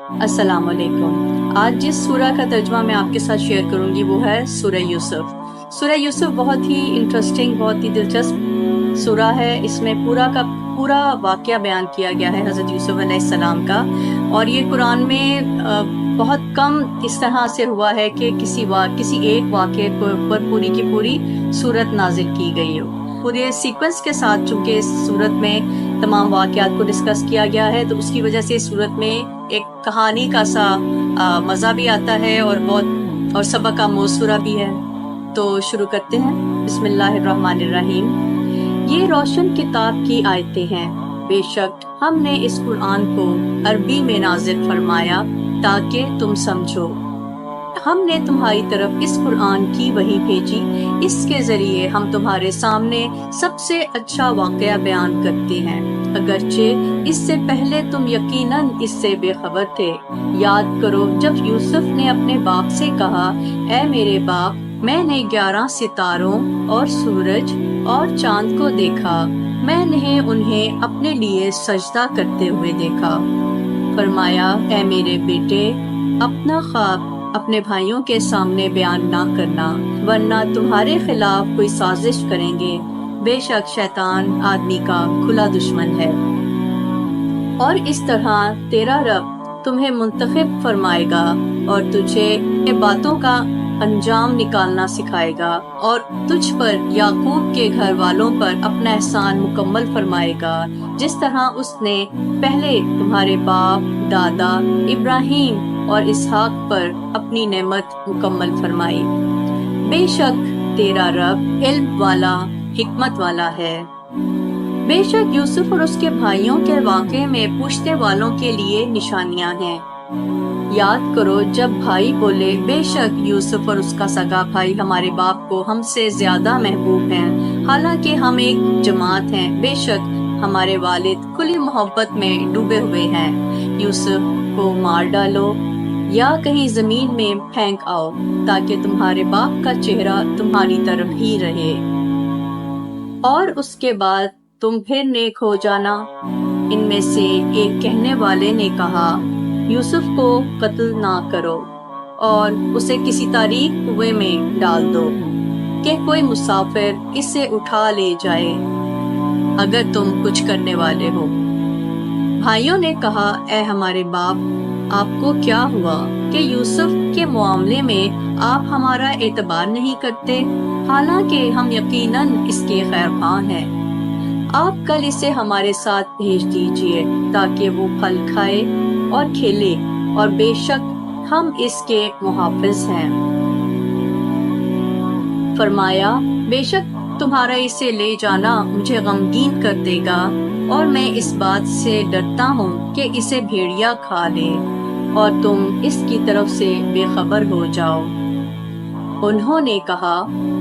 السلام علیکم۔ آج جس سورہ کا ترجمہ میں آپ کے ساتھ شیئر کروں گی وہ ہے سورہ یوسف۔ سورہ یوسف بہت ہی انٹرسٹنگ، بہت ہی دلچسپ سورہ ہے۔ اس میں پورا کا پورا واقعہ بیان کیا گیا ہے حضرت یوسف علیہ السلام کا، اور یہ قرآن میں بہت کم اس طرح سے ہوا ہے کہ کسی ایک واقعے پر پوری کی پوری سورت نازل کی گئی ہو۔ پورے سیکوینس کے ساتھ چونکہ اس سورت میں تمام واقعات کو ڈسکس کیا گیا ہے، تو اس کی وجہ سے اس سورت میں ایک کہانی کا سا مزہ بھی آتا ہے اور سبق آموز سورہ بھی ہے۔ تو شروع کرتے ہیں۔ بسم اللہ الرحمن الرحیم۔ یہ روشن کتاب کی آیتیں ہیں، بے شک ہم نے اس قرآن کو عربی میں نازل فرمایا تاکہ تم سمجھو۔ ہم نے تمہاری طرف اس قرآن کی وحی بھیجی، اس کے ذریعے ہم تمہارے سامنے سب سے اچھا واقعہ بیان کرتے ہیں، اگرچہ اس سے پہلے تم یقیناً اس سے بے خبر تھے۔ یاد کرو جب یوسف نے اپنے باپ سے کہا، اے میرے باپ، میں نے 11 ستاروں اور سورج اور چاند کو دیکھا، میں نے انہیں اپنے لیے سجدہ کرتے ہوئے دیکھا۔ فرمایا، اے میرے بیٹے، اپنا خواب اپنے بھائیوں کے سامنے بیان نہ کرنا، ورنہ تمہارے خلاف کوئی سازش کریں گے۔ بے شک شیطان آدمی کا کھلا دشمن ہے، اور اس طرح تیرا رب تمہیں منتخب فرمائے گا اور تجھے باتوں کا انجام نکالنا سکھائے گا، اور تجھ پر یعقوب کے گھر والوں پر اپنا احسان مکمل فرمائے گا، جس طرح اس نے پہلے تمہارے باپ دادا ابراہیم اور اسحاق پر اپنی نعمت مکمل فرمائی۔ بے شک تیرا رب علم والا، حکمت والا ہے۔ بے شک یوسف اور اس کے بھائیوں کے واقعے میں پوچھنے والوں کے لیے نشانیاں ہیں۔ یاد کرو جب بھائی بولے، بے شک یوسف اور اس کا سگا بھائی ہمارے باپ کو ہم سے زیادہ محبوب ہیں، حالانکہ ہم ایک جماعت ہیں۔ بے شک ہمارے والد کھلی محبت میں ڈوبے ہوئے ہیں، یوسف کو مار ڈالو یا کہیں زمین میں پھینک آؤ تاکہ تمہارے باپ کا چہرہ تمہاری طرف ہی رہے، اور اس کے بعد تم پھر نیک ہو جانا۔ ان میں سے ایک کہنے والے نے کہا، یوسف کو قتل نہ کرو اور اسے کسی تاریک کنویں میں ڈال دو کہ کوئی مسافر اسے اٹھا لے جائے اگر تم کچھ کرنے والے ہو۔ بھائیوں نے کہا، اے ہمارے باپ، آپ کو کیا ہوا کہ یوسف کے معاملے میں آپ ہمارا اعتبار نہیں کرتے، حالانکہ ہم یقیناً اس کے خیرخواہ ہیں۔ آپ کل اسے ہمارے ساتھ بھیج دیجیے تاکہ وہ پھل کھائے اور کھیلے، اور بے شک ہم اس کے محافظ ہیں۔ فرمایا، بے شک تمہارا اسے لے جانا مجھے غمگین کر دے گا، اور میں اس بات سے ڈرتا ہوں کہ اسے بھیڑیا کھا لے اور تم اس کی طرف سے بے خبر ہو جاؤ۔ انہوں نے کہا،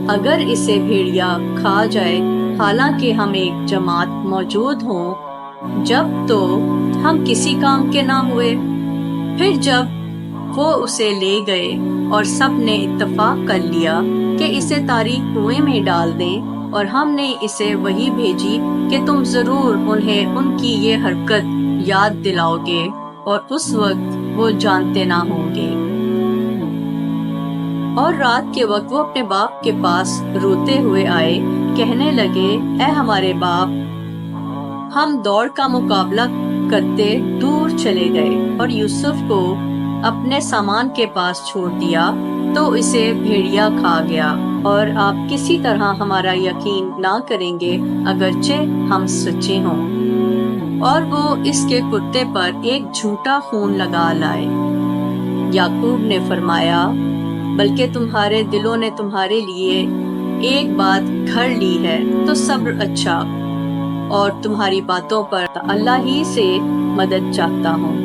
اگر اسے بھیڑیا کھا جائے حالانکہ ہم ایک جماعت موجود ہوں، جب تو ہم کسی کام کے نہ ہوئے۔ پھر جب وہ اسے لے گئے اور سب نے اتفاق کر لیا کہ اسے تاریک کنویں میں ڈال دیں، اور ہم نے اسے وحی بھیجی کہ تم ضرور انہیں ان کی یہ حرکت یاد دلاؤ گے، اور اس وقت وہ جانتے نہ ہوں گے۔ اور رات کے وقت وہ اپنے باپ کے پاس روتے ہوئے آئے، کہنے لگے، اے ہمارے باپ، ہم دوڑ کا مقابلہ کرتے دور چلے گئے اور یوسف کو اپنے سامان کے پاس چھوڑ دیا تو اسے بھیڑیا کھا گیا، اور آپ کسی طرح ہمارا یقین نہ کریں گے اگرچہ ہم سچے ہوں۔ اور وہ اس کے کتے پر ایک جھوٹا خون لگا لائے۔ یعقوب نے فرمایا، بلکہ تمہارے دلوں نے تمہارے لیے ایک بات گھڑ لی ہے، تو صبر اچھا، اور تمہاری باتوں پر اللہ ہی سے مدد چاہتا ہوں۔